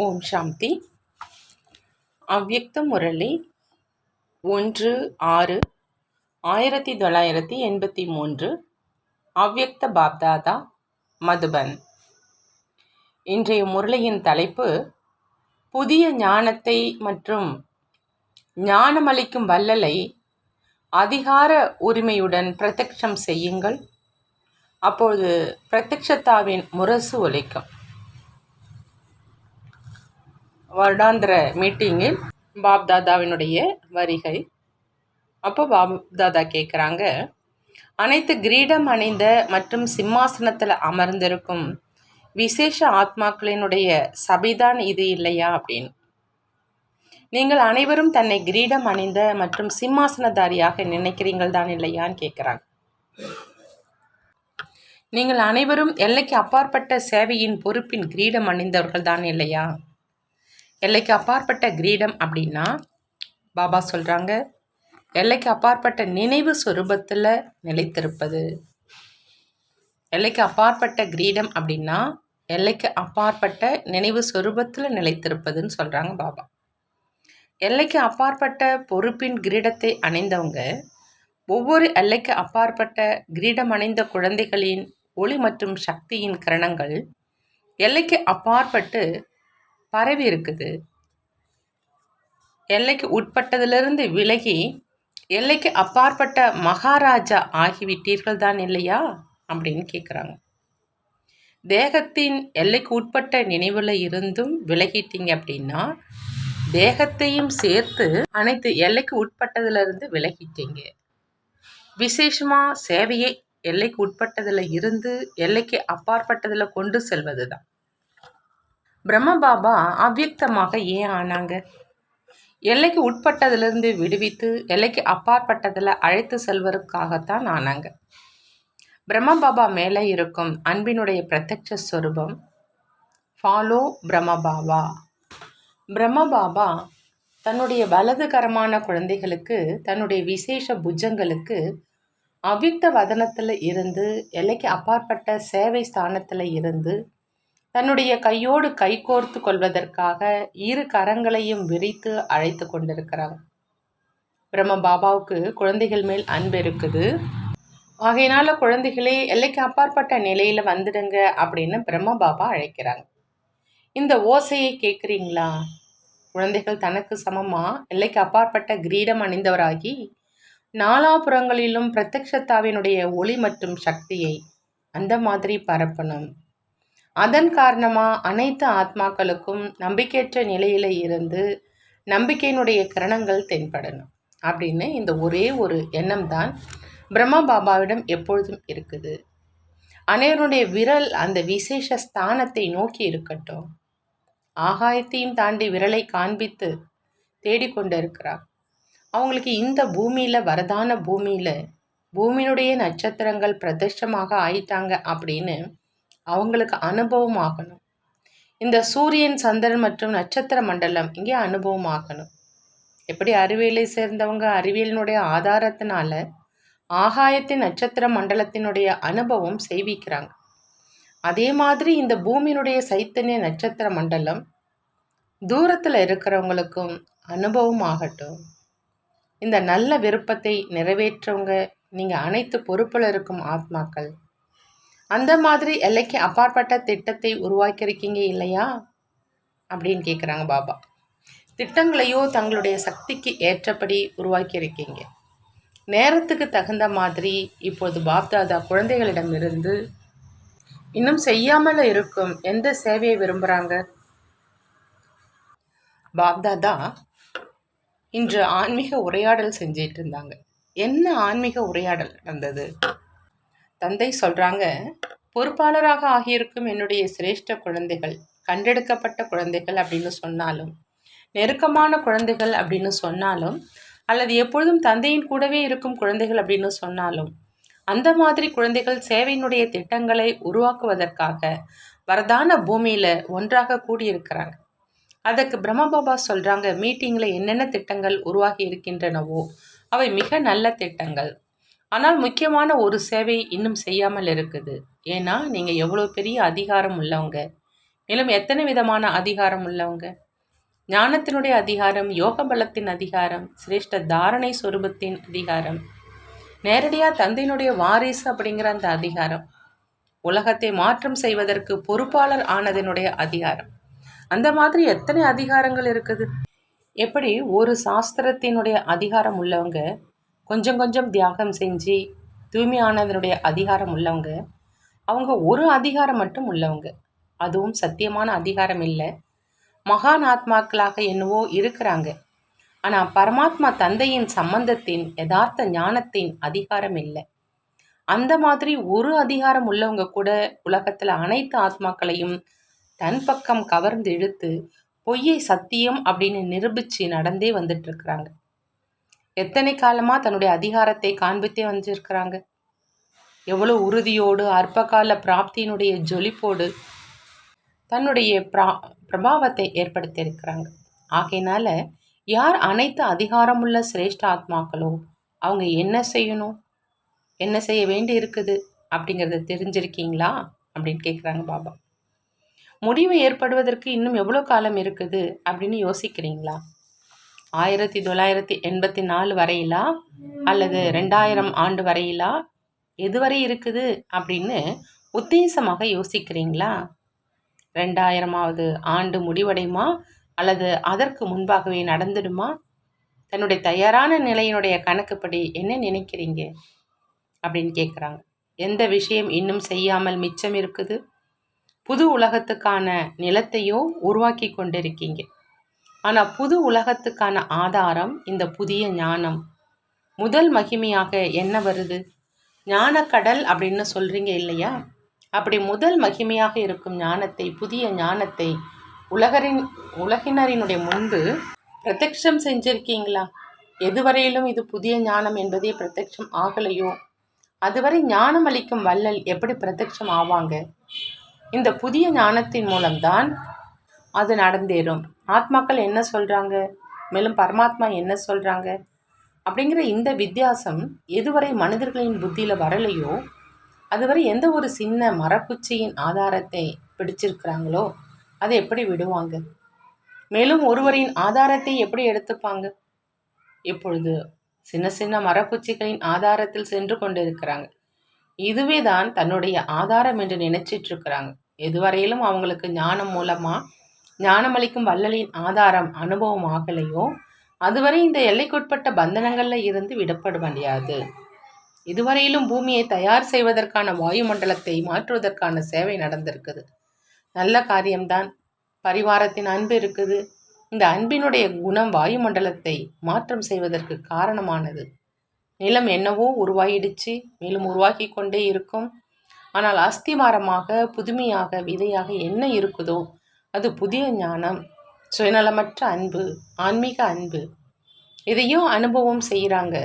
ஓம் சாந்தி. அவ்யக்த முரளி 1/6/1983. அவ்யக்த பாப்தாதா, மதுபன். இன்றைய முரளியின் தலைப்பு புதிய ஞானத்தை மற்றும் ஞானமளிக்கும் வள்ளலை அதிகார உரிமையுடன் பிரத்யக்ஷம் செய்யுங்கள். அப்போது பிரத்யக்ஷத்தாவின் முரசு ஒலிக்கும். வருடாந்திர மீட்டிங்கில் பாப்தாதாவினுடைய வரிகை. அப்போ பாப்தாதா கேட்குறாங்க, அனைத்து கிரீடம் அணிந்த மற்றும் சிம்மாசனத்தில் அமர்ந்திருக்கும் விசேஷ ஆத்மாக்களினுடைய சபைதான் இது இல்லையா அப்படின்னு. நீங்கள் அனைவரும் தன்னை கிரீடம் அணிந்த மற்றும் சிம்மாசனதாரியாக நினைக்கிறீங்கள் தான் இல்லையான்னு கேட்குறாங்க. நீங்கள் அனைவரும் எல்லைக்கு அப்பாற்பட்ட சேவையின் பொறுப்பின் கிரீடம் அணிந்தவர்கள் தான் இல்லையா? எல்லைக்கு அப்பாற்பட்ட கிரீடம் அப்படின்னா பாபா சொல்கிறாங்க, எல்லைக்கு அப்பாற்பட்ட நினைவு சொரூபத்தில் நிலைத்திருப்பது. எல்லைக்கு அப்பாற்பட்ட கிரீடம் அப்படின்னா எல்லைக்கு அப்பாற்பட்ட நினைவு சொரூபத்தில் நிலைத்திருப்பதுன்னு சொல்கிறாங்க பாபா. எல்லைக்கு அப்பாற்பட்ட பொறுப்பின் கிரீடத்தை அணிந்தவங்க ஒவ்வொரு எல்லைக்கு அப்பாற்பட்ட கிரீடம் அணிந்த குழந்தைகளின் ஒளி மற்றும் சக்தியின் கிரணங்கள் எல்லைக்கு அப்பாற்பட்டு பரவி இருக்குது. எல்லைக்கு உட்பட்டதிலிருந்து விலகி எல்லைக்கு அப்பாற்பட்ட மகாராஜா ஆகிவிட்டீர்கள் தான் இல்லையா அப்படின்னு கேட்குறாங்க. தேகத்தின் எல்லைக்கு உட்பட்ட நினைவில் இருந்தும் விலகிட்டீங்க அப்படின்னா தேகத்தையும் சேர்த்து அனைத்து எல்லைக்கு உட்பட்டதிலிருந்து விலகிட்டீங்க. விசேஷமாக சேவையை எல்லைக்கு உட்பட்டதில் இருந்து எல்லைக்கு அப்பாற்பட்டதில் கொண்டு செல்வது தான். பிரம்ம பாபா அவ்யக்தமாக ஏன் ஆனாங்க? எல்லைக்கு உட்பட்டதிலிருந்து விடுவித்து எல்லைக்கு அப்பாற்பட்டதில் அழைத்து செல்வதற்காகத்தான் ஆனாங்க. பிரம்ம பாபா மேலே இருக்கும் அன்பினுடைய பிரத்யட்ச ஸ்வரூபம் ஃபாலோ பிரம்ம பாபா. பிரம்ம பாபா தன்னுடைய வலதுகரமான குழந்தைகளுக்கு, தன்னுடைய விசேஷ புஜங்களுக்கு அவ்யக்த வதனத்தில் இருந்து எல்லைக்கு அப்பாற்பட்ட சேவை ஸ்தானத்தில் இருந்து தன்னுடைய கையோடு கைகோர்த்து கொள்வதற்காக இரு கரங்களையும் விரித்து அழைத்து கொண்டிருக்கிறாங்க. பிரம்ம பாபாவுக்கு குழந்தைகள் மேல் அன்பு இருக்குது. ஆகையினால குழந்தைகளே எல்லைக்கு அப்பாற்பட்ட நிலையில் வந்துடுங்க அப்படின்னு பிரம்ம பாபா அழைக்கிறாங்க. இந்த ஓசையை கேட்குறீங்களா? குழந்தைகள் தனக்கு சமமாக எல்லைக்கு அப்பாற்பட்ட கிரீடம் அணிந்தவராகி நாலாபுறங்களிலும் பிரத்யக்ஷத்தாவினுடைய ஒளி மற்றும் சக்தியை அந்த மாதிரி பரப்பணும். அதன் காரணமாக அனைத்து ஆத்மாக்களுக்கும் நம்பிக்கையற்ற நிலையில் இருந்து நம்பிக்கையினுடைய கிரணங்கள் தென்படணும் அப்படின்னு இந்த ஒரே ஒரு எண்ணம் தான் பிரம்ம பாபாவிடம் எப்பொழுதும் இருக்குது. அனைவருடைய விரல் அந்த விசேஷ ஸ்தானத்தை நோக்கி இருக்கட்டும். ஆகாயத்தையும் தாண்டி விரலை காண்பித்து தேடிக்கொண்டு இருக்கிறார். அவங்களுக்கு இந்த பூமியில், வரதான பூமியினுடைய நட்சத்திரங்கள் பிரதர்ஷமாக ஆயிட்டாங்க அப்படின்னு அவங்களுக்கு அனுபவம் ஆகணும். இந்த சூரியன், சந்திரன் மற்றும் நட்சத்திர மண்டலம் இங்கே அனுபவம் ஆகணும். எப்படி அறிவியலை சேர்ந்தவங்க அறிவியலினுடைய ஆதாரத்தினால ஆகாயத்தின் நட்சத்திர மண்டலத்தினுடைய அனுபவம் செய்விக்கிறாங்க, அதே மாதிரி இந்த பூமியினுடைய சைத்தன்ய நட்சத்திர மண்டலம் தூரத்தில் இருக்கிறவங்களுக்கும் அனுபவம் ஆகட்டும். இந்த நல்ல விருப்பத்தை நிறைவேற்றவங்க நீங்கள் அனைத்து பொறுப்பில் இருக்கும் ஆத்மாக்கள். அந்த மாதிரி எல்லைக்கு அப்பாற்பட்ட திட்டத்தை உருவாக்கியிருக்கீங்க இல்லையா அப்படின்னு கேட்குறாங்க பாபா. திட்டங்களையோ தங்களுடைய சக்திக்கு ஏற்றபடி உருவாக்கியிருக்கீங்க. நேரத்துக்கு தகுந்த மாதிரி இப்போது பாப்தாதா குழந்தைகளிடமிருந்து இன்னும் செய்யாமல் இருக்கும் எந்த சேவையை விரும்புகிறாங்க? பாப்தாதா இன்று ஆன்மீக உரையாடல் செஞ்சிட்டு இருந்தாங்க. என்ன ஆன்மீக உரையாடல் நடந்தது? தந்தை சொல்கிறாங்க, பொறுப்பாளராக ஆகியிருக்கும் என்னுடைய சிரேஷ்ட குழந்தைகள், கண்டெடுக்கப்பட்ட குழந்தைகள் அப்படின்னு சொன்னாலும், நெருக்கமான குழந்தைகள் அப்படின்னு சொன்னாலும், அல்லது எப்பொழுதும் தந்தையின் கூடவே இருக்கும் குழந்தைகள் அப்படின்னு சொன்னாலும், அந்த மாதிரி குழந்தைகள் சேவையினுடைய திட்டங்களை உருவாக்குவதற்காக வரதான பூமியில் ஒன்றாக கூடியிருக்கிறாங்க. அதற்கு பிரம்ம பாபா சொல்கிறாங்க, மீட்டிங்கில் என்னென்ன திட்டங்கள் உருவாகி இருக்கின்றனவோ அவை மிக நல்ல திட்டங்கள். ஆனால் முக்கியமான ஒரு சேவை இன்னும் செய்யாமல் இருக்குது. ஏன்னா நீங்கள் எவ்வளோ பெரிய அதிகாரம் உள்ளவங்க, மேலும் எத்தனை விதமான அதிகாரம் உள்ளவங்க? ஞானத்தினுடைய அதிகாரம், யோக பலத்தின் அதிகாரம், சிரேஷ்ட தாரணை சொரூபத்தின் அதிகாரம், நேரடியாக தந்தையினுடைய வாரிசு அப்படிங்கிற அந்த அதிகாரம், உலகத்தை மாற்றம் செய்வதற்கு பொறுப்பாளர் ஆனதனுடைய அதிகாரம். அந்த மாதிரி எத்தனை அதிகாரங்கள் இருக்குது. எப்படி ஒரு சாஸ்திரத்தினுடைய அதிகாரம் உள்ளவங்க கொஞ்சம் கொஞ்சம் தியாகம் செஞ்சு தூய்மையானதனுடைய அதிகாரம் உள்ளவங்க, அவங்க ஒரு அதிகாரம் மட்டும் உள்ளவங்க, அதுவும் சத்தியமான அதிகாரம் இல்லை, மகான் ஆத்மாக்களாக என்னவோ இருக்கிறாங்க. ஆனால் பரமாத்மா தந்தையின் சம்பந்தத்தின் யதார்த்த ஞானத்தின் அதிகாரம் இல்லை. அந்த மாதிரி ஒரு அதிகாரம் உள்ளவங்க கூட உலகத்தில் அனைத்து ஆத்மாக்களையும் தன் பக்கம் கவர்ந்து இழுத்து பொய்யை சத்தியம் அப்படின்னு நிரூபித்து நடந்தே வந்துட்டு இருக்கிறாங்க. எத்தனை காலமாக தன்னுடைய அதிகாரத்தை காண்பித்தே வந்துருக்கிறாங்க. எவ்வளோ உறுதியோடு அற்பகால பிராப்தியினுடைய ஜொலிப்போடு தன்னுடைய பிரபாவத்தை ஏற்படுத்தியிருக்கிறாங்க. ஆகையினால யார் அனைத்து அதிகாரமுள்ள சிரேஷ்ட ஆத்மாக்களோ அவங்க என்ன செய்யணும், என்ன செய்ய வேண்டி இருக்குது அப்படிங்கிறத தெரிஞ்சிருக்கீங்களா அப்படின்னு கேட்குறாங்க பாபா. முடிவு ஏற்படுவதற்கு இன்னும் எவ்வளோ காலம் இருக்குது அப்படின்னு யோசிக்கிறீங்களா? 1984 வரையிலா அல்லது 2000 ஆண்டு வரையிலா, எதுவரை இருக்குது அப்படின்னு உத்தேசமாக யோசிக்கிறீங்களா? 2000ஆவது ஆண்டு முடிவடையுமா அல்லது அதற்கு முன்பாகவே நடந்துடுமா? தன்னுடைய தயாரான நிலையினுடைய கணக்குப்படி என்ன நினைக்கிறீங்க அப்படின்னு கேட்குறாங்க. எந்த விஷயம் இன்னும் செய்யாமல் மிச்சம் இருக்குது? புது உலகத்துக்கான நிலத்தையோ உருவாக்கி கொண்டிருக்கீங்க. ஆனால் புது உலகத்துக்கான ஆதாரம் இந்த புதிய ஞானம். முதல் மகிமையாக என்ன வருது? ஞானக்கடல் அப்படின்னு சொல்கிறீங்க இல்லையா? அப்படி முதல் மகிமையாக இருக்கும் ஞானத்தை, புதிய ஞானத்தை உலகினரினுடைய முன்பு பிரத்யக்ஷம் செஞ்சிருக்கீங்களா? எதுவரையிலும் இது புதிய ஞானம் என்பதே பிரத்யக்ஷம் ஆகலையோ அதுவரை ஞானம் அளிக்கும் வள்ளல் எப்படி பிரத்யக்ஷம் ஆவாங்க? இந்த புதிய ஞானத்தின் மூலம்தான் அது நடந்தேறும். ஆத்மாக்கள் என்ன சொல்கிறாங்க, மேலும் பரமாத்மா என்ன சொல்கிறாங்க அப்படிங்கிற இந்த வித்தியாசம் எதுவரை மனிதர்களின் புத்தியில் வரலையோ அதுவரை எந்த ஒரு சின்ன மரக்குச்சியின் ஆதாரத்தை பிடிச்சிருக்கிறாங்களோ அதை எப்படி விடுவாங்க? மேலும் ஒருவரின் ஆதாரத்தை எப்படி எடுத்துப்பாங்க? இப்பொழுது சின்ன சின்ன மரக்குச்சிகளின் ஆதாரத்தில் சென்று கொண்டு இருக்கிறாங்க. இதுவே தான் தன்னுடைய ஆதாரம் என்று நினைச்சிட்டு இருக்கிறாங்க. எதுவரையிலும் அவங்களுக்கு ஞானம் மூலமாக ஞானமளிக்கும் வள்ளலின் ஆதாரம் அனுபவம் ஆகலையோ அதுவரை இந்த எல்லைக்குட்பட்ட பந்தனங்களில் இருந்து விடப்பட முடியாது. இதுவரையிலும் பூமியை தயார் செய்வதற்கான வாயுமண்டலத்தை மாற்றுவதற்கான சேவை நடந்திருக்குது. நல்ல காரியம்தான். பரிவாரத்தின் அன்பு இருக்குது. இந்த அன்பினுடைய குணம் வாயுமண்டலத்தை மாற்றம் செய்வதற்கு காரணமானது. நிலம் என்னவோ உருவாயிடுச்சு, மேலும் உருவாக்கி கொண்டே இருக்கும். ஆனால் அஸ்திவாரமாக புதுமையாக விதையாக என்ன இருக்குதோ அது புதிய ஞானம், சுயநலமற்ற அன்பு, ஆன்மீக அன்பு. இதையும் அனுபவம் செய்கிறாங்க.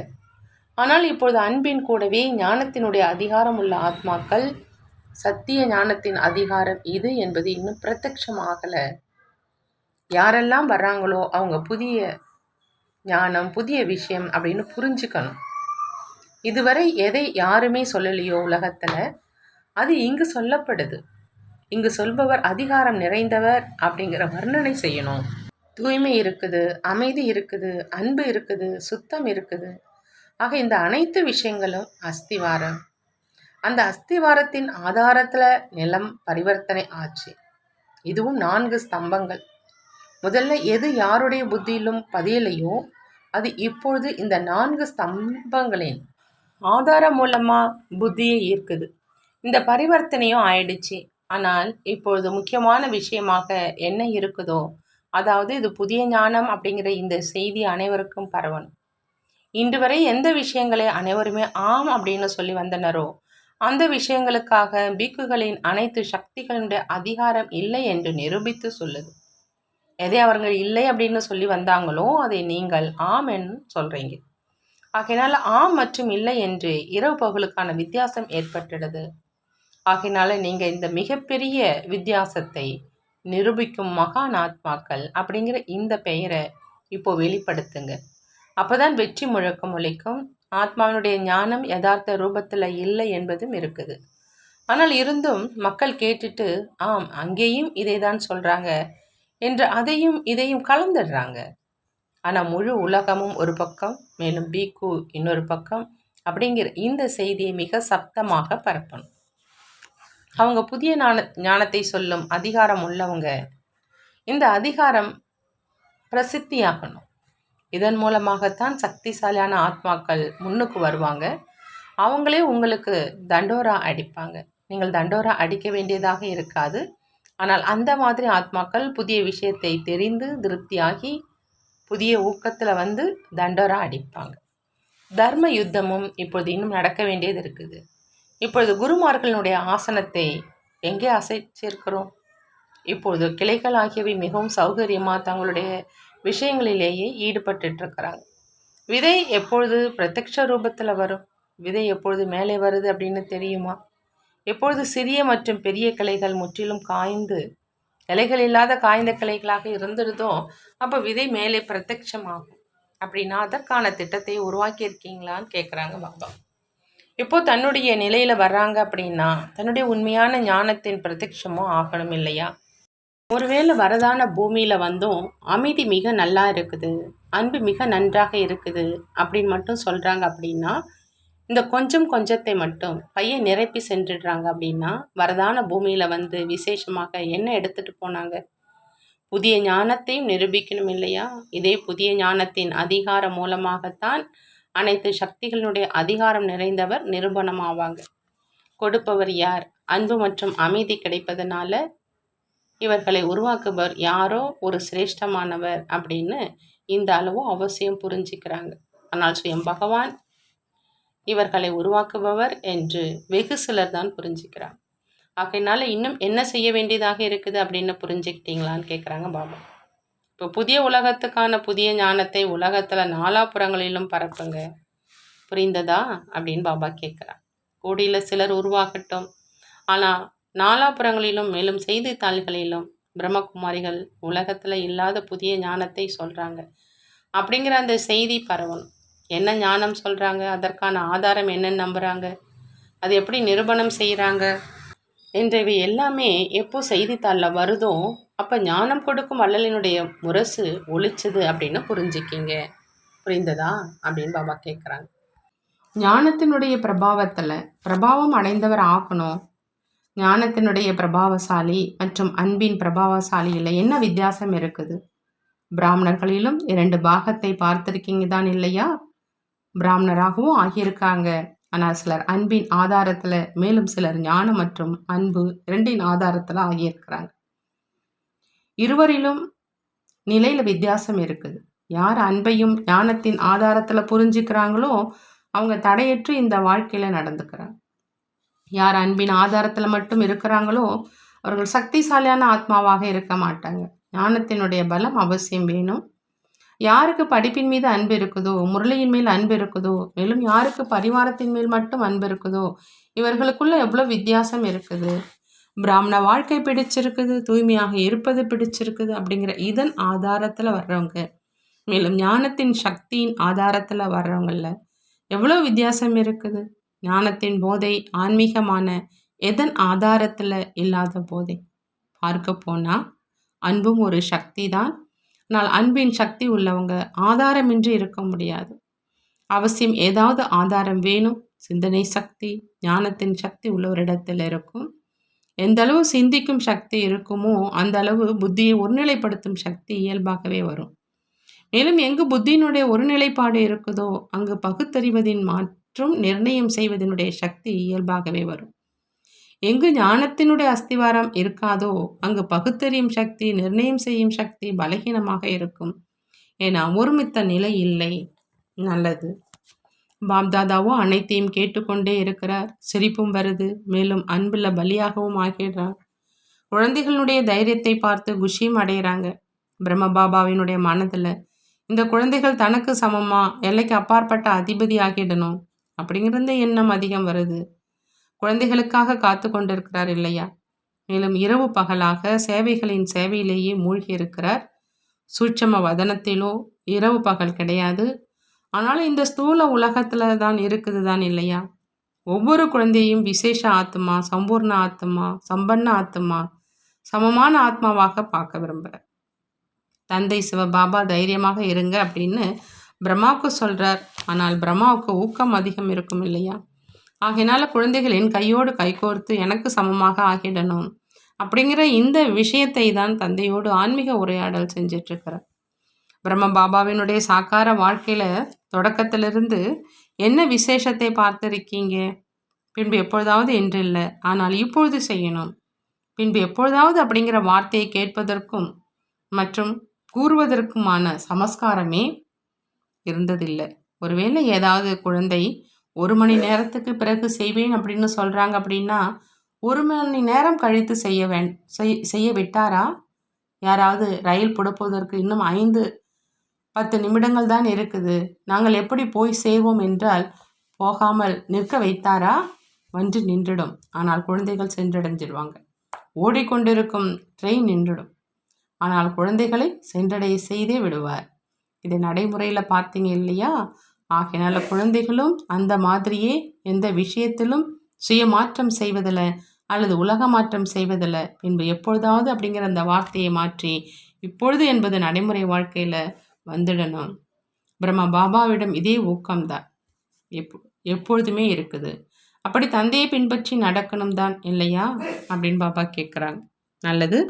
ஆனால் இப்பொழுது அன்பின் கூடவே ஞானத்தினுடைய அதிகாரம் உள்ள ஆத்மாக்கள் சத்திய ஞானத்தின் அதிகாரம் இது என்பது இன்னும் பிரத்யக்ஷம் ஆகலை. யாரெல்லாம் வர்றாங்களோ அவங்க புதிய ஞானம், புதிய விஷயம் அப்படின்னு புரிஞ்சுக்கணும். இதுவரை எதை யாருமே சொல்லலையோ உலகத்தில் அது இங்கு சொல்லப்படுது. இங்கு சொல்பவர் அதிகாரம் நிறைந்தவர் அப்படிங்கிற வர்ணனை செய்யணும். தூய்மை இருக்குது, அமைதி இருக்குது, அன்பு இருக்குது, சுத்தம் இருக்குது. ஆக இந்த அனைத்து விஷயங்களும் அஸ்திவாரம். அந்த அஸ்திவாரத்தின் ஆதாரத்தில் நிலம் பரிவர்த்தனை ஆச்சு. இதுவும் 4 ஸ்தம்பங்கள். முதல்ல எது யாருடைய புத்தியிலும் பதியலையோ அது இப்பொழுது இந்த 4 ஸ்தம்பங்களின் ஆதாரம் மூலமாக புத்தியை ஈர்க்குது. இந்த பரிவர்த்தனையும் ஆயிடுச்சு. ஆனால் இப்பொழுது முக்கியமான விஷயமாக என்ன இருக்குதோ, அதாவது இது புதிய ஞானம் அப்படிங்கிற இந்த செய்தி அனைவருக்கும் பரவணும். இன்று வரை எந்த விஷயங்களை அனைவருமே ஆம் அப்படின்னு சொல்லி வந்தனரோ அந்த விஷயங்களுக்காக பீக்குகளின் அனைத்து சக்திகளுடைய அதிகாரம் இல்லை என்று நிரூபித்து சொல்லுது. எதை அவர்கள் இல்லை அப்படின்னு சொல்லி வந்தாங்களோ அதை நீங்கள் ஆம் என்று சொல்கிறீங்க. ஆகையினால ஆம் மற்றும் இல்லை என்று இரவு பகலுக்கான வித்தியாசம் ஏற்பட்டுடுது. ஆகையினால நீங்கள் இந்த மிகப்பெரிய வித்தியாசத்தை நிரூபிக்கும் மகான் ஆத்மாக்கள் அப்படிங்கிற இந்த பெயரை இப்போ வெளிப்படுத்துங்க. அப்போதான் வெற்றி முழக்கம் ஒலிக்கும். ஆத்மாவினுடைய ஞானம் யதார்த்த ரூபத்தில் இல்லை என்பதும் இருக்குது. ஆனால் இருந்தும் மக்கள் கேட்டுட்டு, ஆம் அங்கேயும் இதை தான் சொல்றாங்க என்று அதையும் இதையும் கலந்துடுறாங்க. ஆனால் முழு உலகமும் ஒரு பக்கம், மேலும் பீக்கு இன்னொரு பக்கம் அப்படிங்கிற இந்த செய்தியை மிக சப்தமாக பரப்பணும். அவங்க புதிய ஞானத்தை சொல்லும் அதிகாரம் உள்ளவங்க. இந்த அதிகாரம் பிரசித்தியாகணும். இதன் மூலமாகத்தான் சக்திசாலியான ஆத்மாக்கள் முன்னுக்கு வருவாங்க. அவங்களே உங்களுக்கு தண்டோரா அடிப்பாங்க. நீங்கள் தண்டோரா அடிக்க வேண்டியதாக இருக்காது. ஆனால் அந்த மாதிரி ஆத்மாக்கள் புதிய விஷயத்தை தெரிந்து திருப்தியாகி புதிய ஊக்கத்தில் வந்து தண்டோரா அடிப்பாங்க. தர்ம யுத்தமும் இப்பொழுது இன்னும் நடக்க வேண்டியது இருக்குது. இப்பொழுது குருமார்களுடைய ஆசனத்தை எங்கே அசைச்சிருக்கிறோம்? இப்பொழுது கிளைகள் ஆகியவை மிகவும் சௌகரியமாக தங்களுடைய விஷயங்களிலேயே ஈடுபட்டு இருக்கிறாங்க. விதை எப்பொழுது பிரத்யக்ஷ ரூபத்தில் வரும்? விதை எப்பொழுது மேலே வருது அப்படின்னு தெரியுமா? எப்பொழுது சிறிய மற்றும் பெரிய கிளைகள் முற்றிலும் காய்ந்து இலைகள் இல்லாத காய்ந்த கிளைகளாக இருந்துருதோ அப்போ விதை மேலே பிரத்யட்சமாகும். அப்படின்னா அதற்கான திட்டத்தை உருவாக்கி இருக்கீங்களான்னு கேட்குறாங்க பாபா. இப்போ தன்னுடைய நிலையில் வர்றாங்க அப்படின்னா தன்னுடைய உண்மையான ஞானத்தின் பிரத்யட்சமும் ஆகணும் இல்லையா? ஒருவேளை வரதான பூமியில் வந்தும் அமைதி மிக நல்லா இருக்குது, அன்பு மிக நன்றாக இருக்குது அப்படின்னு மட்டும் சொல்கிறாங்க அப்படின்னா, இந்த கொஞ்சத்தை மட்டும் பையை நிரப்பி சென்றுடுறாங்க அப்படின்னா, வரதான பூமியில் வந்து விசேஷமாக என்ன எடுத்துகிட்டு போனாங்க? புதிய ஞானத்தையும் நிரூபிக்கணும் இல்லையா? இதே புதிய ஞானத்தின் அதிகாரம் மூலமாகத்தான் அனைத்து சக்திகளுடைய அதிகாரம் நிறைந்தவர் நிரூபணமாவாங்க. கொடுப்பவர் யார்? அன்பு மற்றும் அமைதி கிடைப்பதனால இவர்களை உருவாக்குபவர் யாரோ ஒரு சிரேஷ்டமானவர் அப்படின்னு இந்த அளவும் அவசியம் புரிஞ்சுக்கிறாங்க. ஆனால் சுயம் பகவான் இவர்களை உருவாக்குபவர் என்று வெகு சிலர் தான் புரிஞ்சுக்கிறாங்க. ஆகையினால இன்னும் என்ன செய்ய வேண்டியதாக இருக்குது அப்படின்னு புரிஞ்சுக்கிட்டீங்களான்னு கேட்குறாங்க பாபா. இப்போ புதிய உலகத்துக்கான புதிய ஞானத்தை உலகத்தில் நாலாபுறங்களிலும் பரப்புங்க, புரிந்ததா அப்படின்னு பாபா கேட்குறாங்க. கூடியில் சிலர் உருவாகட்டும், ஆனால் நாலாபுறங்களிலும் மேலும் செய்தித்தாள்களிலும் பிரம்மகுமாரிகள் உலகத்தில் இல்லாத புதிய ஞானத்தை சொல்கிறாங்க அப்படிங்கிற அந்த செய்தி பரவணும். என்ன ஞானம் சொல்கிறாங்க, அதற்கான ஆதாரம் என்னன்னு நம்புகிறாங்க, அது எப்படி நிரூபணம் செய்கிறாங்க என்றவை எல்லாமே எப்போ செய்தித்தாளில் வருதோ அப்போ ஞானம் கொடுக்கும் வள்ளலினுடைய முரசு ஒழிச்சுது அப்படின்னு புரிஞ்சுக்கிங்க, புரிந்ததா அப்படின்னு பாபா கேட்குறாங்க. ஞானத்தினுடைய பிரபாவம் அடைந்தவர் ஆகணும். ஞானத்தினுடைய பிரபாவசாலி மற்றும் அன்பின் பிரபாவசாலியில் என்ன வித்தியாசம் இருக்குது? பிராமணர்களிலும் 2 பாகத்தை பார்த்துருக்கீங்க தான் இல்லையா? பிராமணராகவும் ஆகியிருக்காங்க. ஆனால் சிலர் அன்பின் ஆதாரத்தில், மேலும் சிலர் ஞானம் மற்றும் அன்பு 2இன் ஆதாரத்தில் ஆகியிருக்கிறாங்க. இருவரிலும் நிலையில் வித்தியாசம் இருக்குது. யார் அன்பையும் ஞானத்தின் ஆதாரத்தில் புரிஞ்சுக்கிறாங்களோ அவங்க தடையற்று இந்த வாழ்க்கையில் நடந்துக்கிறாங்க. யார் அன்பின் ஆதாரத்தில் மட்டும் இருக்கிறாங்களோ அவர்கள் சக்திசாலியான ஆத்மாவாக இருக்க மாட்டாங்க. ஞானத்தினுடைய பலம் அவசியம் வேணும். யாருக்கு படிப்பின் மீது அன்பு இருக்குதோ, முரளியின் மேல் அன்பு இருக்குதோ, மேலும் யாருக்கு பரிவாரத்தின் மேல் மட்டும் அன்பு இருக்குதோ, இவர்களுக்குள்ள எவ்வளோ வித்தியாசம் இருக்குது. பிராமண வாழ்க்கை பிடிச்சிருக்குது, தூய்மையாக இருப்பது பிடிச்சிருக்குது அப்படிங்கிற இதன் ஆதாரத்தில் வர்றவங்க, மேலும் ஞானத்தின் சக்தியின் ஆதாரத்தில் வர்றவங்கள எவ்வளோ வித்தியாசம் இருக்குது. ஞானத்தின் போதை ஆன்மீகமான எதன் ஆதாரத்தில் இல்லாத போதை. பார்க்க போனால் அன்பும் ஒரு சக்தி தான். ஆனால் அன்பின் சக்தி உள்ளவங்க ஆதாரமின்றி இருக்க முடியாது. அவசியம் ஏதாவது ஆதாரம் வேணும். சிந்தனை சக்தி, ஞானத்தின் சக்தி உள்ளவரிடத்தில் இருக்கும். எந்த அளவு சிந்திக்கும் சக்தி இருக்குமோ அந்த அளவு புத்தியை ஒருநிலைப்படுத்தும் சக்தி இயல்பாகவே வரும். மேலும் எங்கு புத்தியினுடைய ஒருநிலைப்பாடு இருக்குதோ அங்கு பகுத்தறிவதின் மற்றும் நிர்ணயம் செய்வதனுடைய சக்தி இயல்பாகவே வரும். எங்கு ஞானத்தினுடைய அஸ்திவாரம் இருக்காதோ அங்கு பகுத்தறியும் சக்தி, நிர்ணயம் செய்யும் சக்தி பலகீனமாக இருக்கும். ஏன்னா ஒருமித்த நிலை இல்லை. நல்லது. பாப்தாதாவோ அனைத்தையும் கேட்டுக்கொண்டே இருக்கிறார். சிரிப்பும் வருது, மேலும் அன்புல பலியாகவும் ஆகிடுறார். குழந்தைகளுடைய தைரியத்தை பார்த்து குஷியும் அடைகிறாங்க. பிரம்ம பாபாவினுடைய மனதில் இந்த குழந்தைகள் தனக்கு சமமா எல்லைக்கு அப்பாற்பட்ட அதிபதி ஆகிடணும் அப்படிங்கிறது எண்ணம் அதிகம் வருது. குழந்தைகளுக்காக காத்து கொண்டிருக்கிறார் இல்லையா? மேலும் இரவு பகலாக சேவைகளின் சேவையிலேயே மூழ்கி இருக்கிறார். சூட்சம வதனத்திலோ இரவு பகல் கிடையாது. ஆனாலும் இந்த ஸ்தூல உலகத்தில் தான் இருக்குது தான் இல்லையா? ஒவ்வொரு குழந்தையும் விசேஷ ஆத்மா, சம்பூர்ண ஆத்மா, சம்பன்ன ஆத்மா, சமமான ஆத்மாவாக பார்க்க விரும்புகிறார். தந்தை சிவபாபா தைரியமாக இருங்க அப்படின்னு பிரம்மாவுக்கு சொல்கிறார். ஆனால் பிரம்மாவுக்கு ஊக்கம் அதிகம் இருக்கும் இல்லையா? ஆகையினால குழந்தைகளின் கையோடு கைகோர்த்து எனக்கு சமமாக ஆகிடணும் அப்படிங்கிற இந்த விஷயத்தை தான் தந்தையோடு ஆன்மீக உரையாடல் செஞ்சிட்ருக்கிறார். பிரம்ம பாபாவினுடைய சாக்கார வாழ்க்கையில் தொடக்கத்திலிருந்து என்ன விசேஷத்தை பார்த்துருக்கீங்க? பின்பு எப்பொழுதாவது என்று இல்லை, ஆனால் இப்பொழுது செய்யணும். பின்பு எப்பொழுதாவது அப்படிங்கிற வார்த்தையை கேட்பதற்கும் மற்றும் கூறுவதற்குமான சமஸ்காரமே இருந்ததில்லை. ஒருவேளை ஏதாவது குழந்தை 1 மணி நேரத்துக்கு பிறகு செய்வேன் அப்படின்னு சொல்கிறாங்க அப்படின்னா 1 மணி நேரம் கழித்து செய்ய விட்டாரா? யாராவது ரயில் புறப்படுவதற்கு இன்னும் 5-10 நிமிடங்கள் தான் இருக்குது, நாங்கள் எப்படி போய் செய்வோம் என்றால் போகாமல் நிற்க வைத்தாரா? வந்து நின்றுடும். ஆனால் குழந்தைகள் சென்றடைஞ்சிடுவாங்க. ஓடிக்கொண்டிருக்கும் ட்ரெயின் நின்றுடும். ஆனால் குழந்தைகளை சென்றடைய செய்தே விடுவார். இது நடைமுறையில் பார்த்தீங்க இல்லையா? ஆகையினால குழந்தைகளும் அந்த மாதிரியே எந்த விஷயத்திலும் சுயமாற்றம் செய்வதில்லை அல்லது உலக மாற்றம் செய்வதில்லை. பின்பு எப்பொழுதாவது அப்படிங்கிற அந்த வார்த்தையை மாற்றி இப்பொழுது என்பது நடைமுறை வாழ்க்கையில் வந்துடணும். பிரம்மா பாபாவிடம் இதே ஊக்கம்தான் எப்பொழுதுமே இருக்குது. அப்படி தந்தையை பின்பற்றி நடக்கணும் தான் இல்லையா அப்படின்னு பாபா கேட்குறாங்க. நல்லது.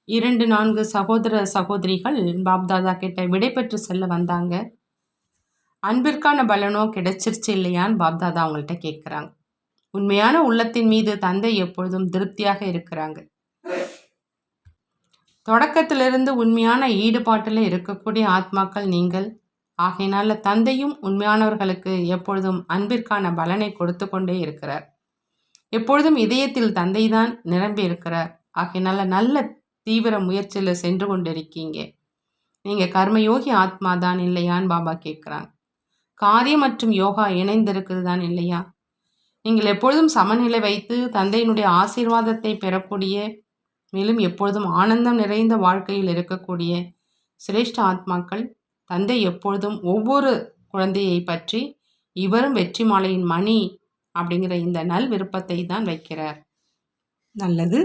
2-4 சகோதர சகோதரிகள் பாப்தாதா கிட்ட விடை பெற்று செல்ல வந்தாங்க. அன்பிற்கான பலனோ கிடைச்சிருச்சு இல்லையான்னு பாப்தாதா அவங்கள்ட்ட கேட்குறாங்க. உண்மையான உள்ளத்தின் மீது தந்தை எப்பொழுதும் திருப்தியாக இருக்கிறாங்க. தொடக்கத்திலிருந்து உண்மையான ஈடுபாட்டில் இருக்கக்கூடிய ஆத்மாக்கள் நீங்கள். ஆகையினால தந்தையும் உண்மையானவர்களுக்கு எப்பொழுதும் அன்பிற்கான பலனை கொடுத்து கொண்டே இருக்கிறார். எப்பொழுதும் இதயத்தில் தந்தை தான் நிரம்பி இருக்கிறார். ஆகையினால நல்ல தீவிர முயற்சியில் சென்று கொண்டிருக்கீங்க. நீங்கள் கர்மயோகி ஆத்மா தான் இல்லையான்னு பாபா கேட்குறாங்க. காரியம் மற்றும் யோகா இணைந்திருக்குது தான் இல்லையா? நீங்கள் எப்பொழுதும் சமநிலை வைத்து தந்தையினுடைய ஆசீர்வாதத்தை பெறக்கூடிய, மேலும் எப்பொழுதும் ஆனந்தம் நிறைந்த வாழ்க்கையில் இருக்கக்கூடிய சிரேஷ்ட ஆத்மாக்கள். தந்தை எப்பொழுதும் ஒவ்வொரு குழந்தையை பற்றி இவரும் வெற்றி மாலையின் மணி அப்படிங்கிற இந்த நல் விருப்பத்தை தான் வைக்கிறார். நல்லது.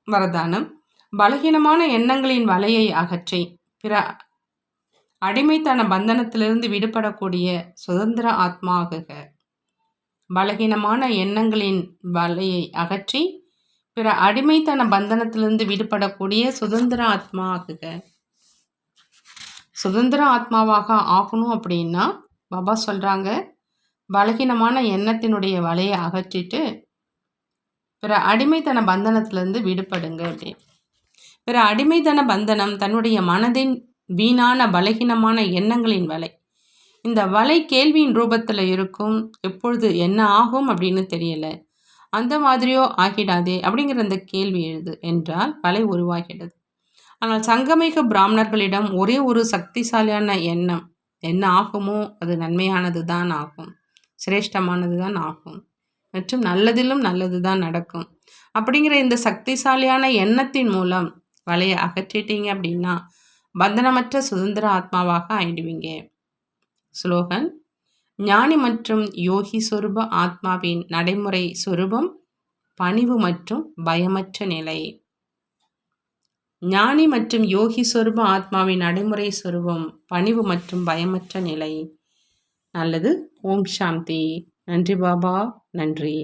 வரதானம். பலகீனமான எண்ணங்களின் வலையை அகற்றி பிற அடிமைத்தன பந்தனத்திலிருந்து விடுபடக்கூடிய சுதந்திர ஆத்மா ஆகுக. பலகீனமான எண்ணங்களின் வலையை அகற்றி பிற அடிமைத்தன பந்தனத்திலிருந்து விடுபடக்கூடிய சுதந்திர ஆத்மா ஆகுக. சுதந்திர ஆத்மாவாக ஆகணும் அப்படின்னா பாபா சொல்கிறாங்க, பலகீனமான எண்ணத்தினுடைய வலையை அகற்றிட்டு பிற அடிமைத்தன பந்தனத்திலிருந்து விடுபடுங்க அப்படின்னு. பிற அடிமைத்தன பந்தனம் தன்னுடைய மனதின் வீணான பலகீனமான எண்ணங்களின் வலை. இந்த வலை கேள்வியின் ரூபத்தில் இருக்கும். எப்பொழுது என்ன ஆகும் அப்படின்னு தெரியல, அந்த மாதிரியோ ஆகிடாதே அப்படிங்கிற அந்த கேள்வி எழுது என்றால் வலை உருவாகிறது. ஆனால் சங்கமிக பிராமணர்களிடம் ஒரே ஒரு சக்திசாலியான எண்ணம், என்ன ஆகுமோ அது நன்மையானது தான் ஆகும், சிரேஷ்டமானது தான் ஆகும் மற்றும் நல்லதிலும் நல்லது தான் நடக்கும் அப்படிங்கிற இந்த சக்திசாலியான எண்ணத்தின் மூலம் வலையை அகற்றிட்டீங்க அப்படின்னா பந்தனமற்ற சுதந்திர ஆத்மாவாக ஆயிடுவீங்க. ஸ்லோகன். ஞானி மற்றும் யோகி சொரூப ஆத்மாவின் நடைமுறை சொரூபம் பணிவு மற்றும் பயமற்ற நிலை. ஞானி மற்றும் யோகி சொரூப ஆத்மாவின் நடைமுறை சொரூபம் பணிவு மற்றும் பயமற்ற நிலை. நல்லது. ஓம் சாந்தி. நன்றி பாபா. நன்றி.